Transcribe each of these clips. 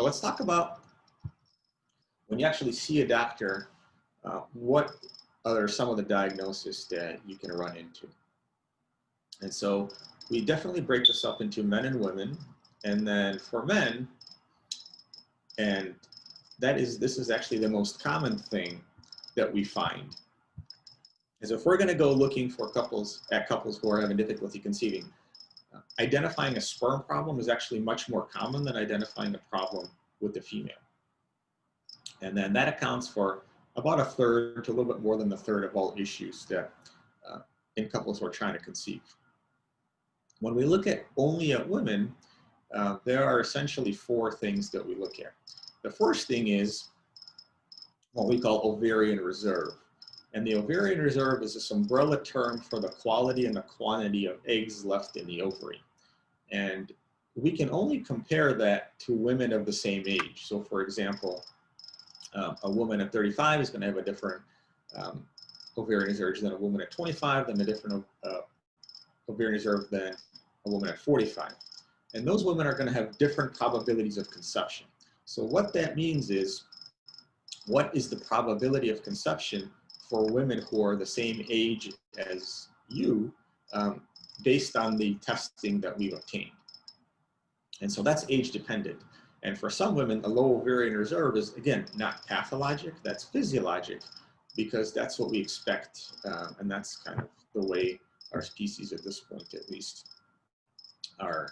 So let's talk about when you actually see a doctor, what are some of the diagnoses that you can run into. And so we definitely break this up into men and women. And then for men, and this is actually the most common thing that we find, is if we're going to go looking for couples who are having difficulty conceiving, identifying a sperm problem is actually much more common than identifying a problem with the female. And then that accounts for about a third to a little bit more than a third of all issues that in couples who are trying to conceive. When we look at only at women, there are essentially four things that we look at. The first thing is what we call ovarian reserve. And the ovarian reserve is this umbrella term for the quality and the quantity of eggs left in the ovary. And we can only compare that to women of the same age. So for example, a woman at 35 is going to have a different ovarian reserve than a woman at 25, then a different ovarian reserve than a woman at 45. And those women are going to have different probabilities of conception. So what that means is, what is the probability of conception for women who are the same age as you, based on the testing that we've obtained? And so that's age dependent. And for some women, a low ovarian reserve is, again, not pathologic, that's physiologic, because that's what we expect, and that's kind of the way our species at this point at least are.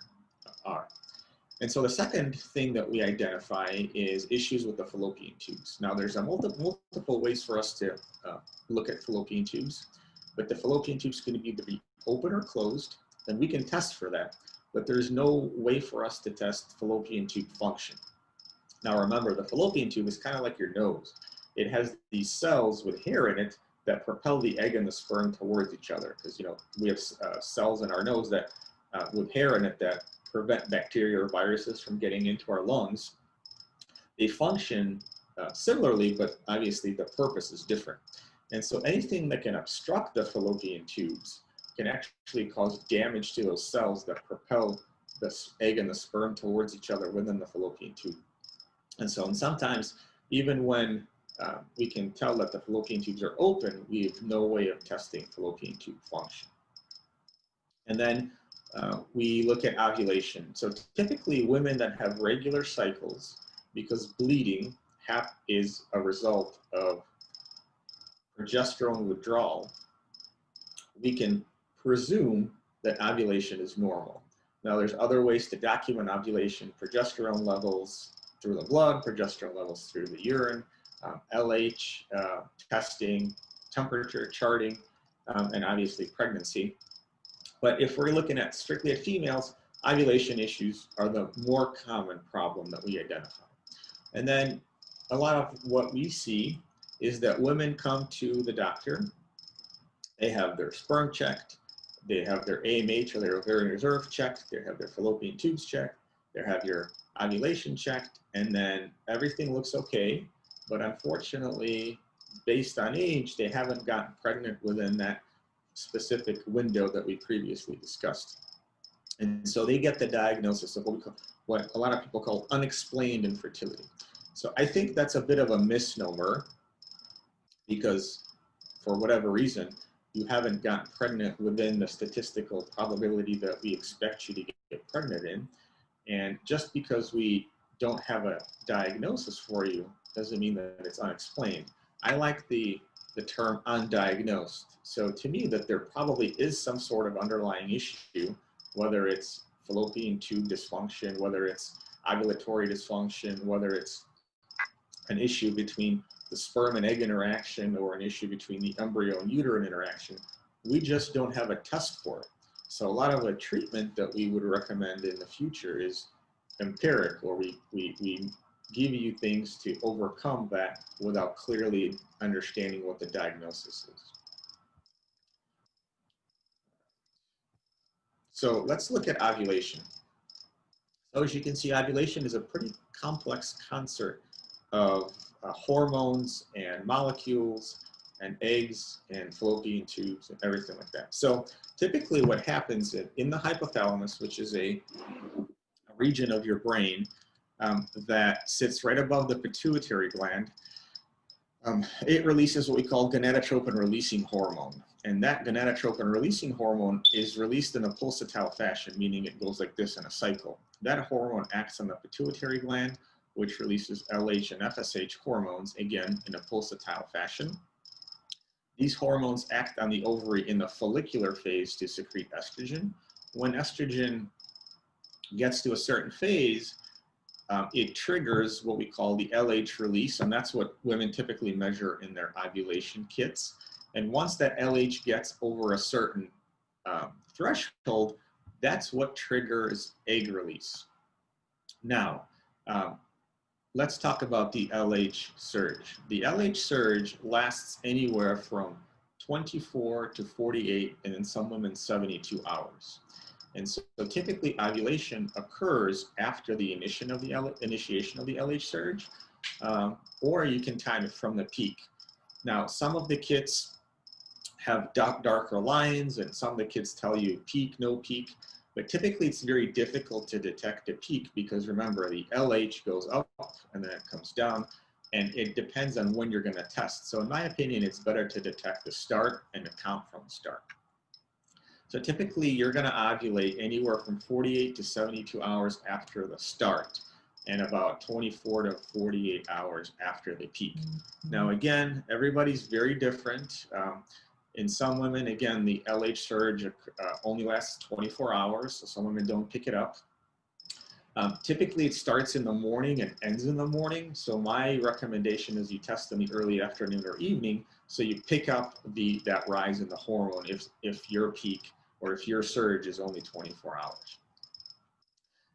And so the second thing that we identify is issues with the fallopian tubes. Now there's multiple ways for us to look at fallopian tubes, but the fallopian tubes can either be open or closed, and we can test for that, but there's no way for us to test fallopian tube function. Now remember, the fallopian tube is kind of like your nose. It has these cells with hair in it that propel the egg and the sperm towards each other, because we have cells in our nose that with hair in it that prevent bacteria or viruses from getting into our lungs. They function similarly, but obviously the purpose is different. And so anything that can obstruct the fallopian tubes can actually cause damage to those cells that propel the egg and the sperm towards each other within the fallopian tube. And so sometimes, even when we can tell that the fallopian tubes are open, we have no way of testing fallopian tube function. And then we look at ovulation. So typically women that have regular cycles, because bleeding is a result of progesterone withdrawal, we can presume that ovulation is normal. Now there's other ways to document ovulation: progesterone levels through the blood, progesterone levels through the urine, LH testing, temperature charting, and obviously pregnancy. But if we're looking at strictly at females, ovulation issues are the more common problem that we identify. And then a lot of what we see is that women come to the doctor, they have their sperm checked, they have their AMH or their ovarian reserve checked, they have their fallopian tubes checked, they have your ovulation checked, and then everything looks okay. But unfortunately, based on age, they haven't gotten pregnant within that specific window that we previously discussed. And so they get the diagnosis of what a lot of people call unexplained infertility. So I think that's a bit of a misnomer, because for whatever reason, you haven't gotten pregnant within the statistical probability that we expect you to get pregnant in. And just because we don't have a diagnosis for you doesn't mean that it's unexplained. I like the term undiagnosed. So to me, that there probably is some sort of underlying issue, whether it's fallopian tube dysfunction, whether it's ovulatory dysfunction, whether it's an issue between the sperm and egg interaction, or an issue between the embryo and uterine interaction. We just don't have a test for it. So a lot of the treatment that we would recommend in the future is empiric, or we give you things to overcome that without clearly understanding what the diagnosis is. So let's look at ovulation. So as you can see, ovulation is a pretty complex concert of hormones and molecules and eggs and fallopian tubes and everything like that. So typically what happens in the hypothalamus, which is a region of your brain that sits right above the pituitary gland. It releases what we call gonadotropin releasing hormone. And that gonadotropin releasing hormone is released in a pulsatile fashion, meaning it goes like this in a cycle. That hormone acts on the pituitary gland, which releases LH and FSH hormones, again, in a pulsatile fashion. These hormones act on the ovary in the follicular phase to secrete estrogen. When estrogen gets to a certain phase, it triggers what we call the LH release, and that's what women typically measure in their ovulation kits. And once that LH gets over a certain threshold, that's what triggers egg release. Now, let's talk about the LH surge. The LH surge lasts anywhere from 24 to 48, and in some women 72 hours. And so typically ovulation occurs after the initiation of the LH surge, or you can time it from the peak. Now, some of the kits have darker lines, and some of the kits tell you peak, no peak, but typically it's very difficult to detect a peak because remember, the LH goes up and then it comes down, and it depends on when you're gonna test. So in my opinion, it's better to detect the start and to count from the start. So typically you're gonna ovulate anywhere from 48 to 72 hours after the start and about 24 to 48 hours after the peak. Now again, everybody's very different. In some women, again, the LH surge only lasts 24 hours, so some women don't pick it up. Typically it starts in the morning and ends in the morning, so my recommendation is you test in the early afternoon or evening so you pick up that rise in the hormone if your peak or if your surge is only 24 hours.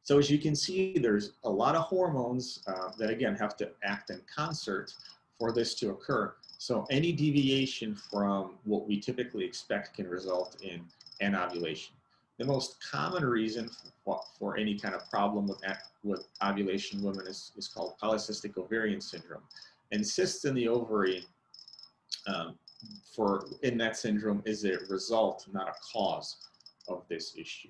So as you can see, there's a lot of hormones that again have to act in concert for this to occur. So any deviation from what we typically expect can result in anovulation. The most common reason for any kind of problem with ovulation women is called polycystic ovarian syndrome. And cysts in the ovary in that syndrome is a result, not a cause of this issue.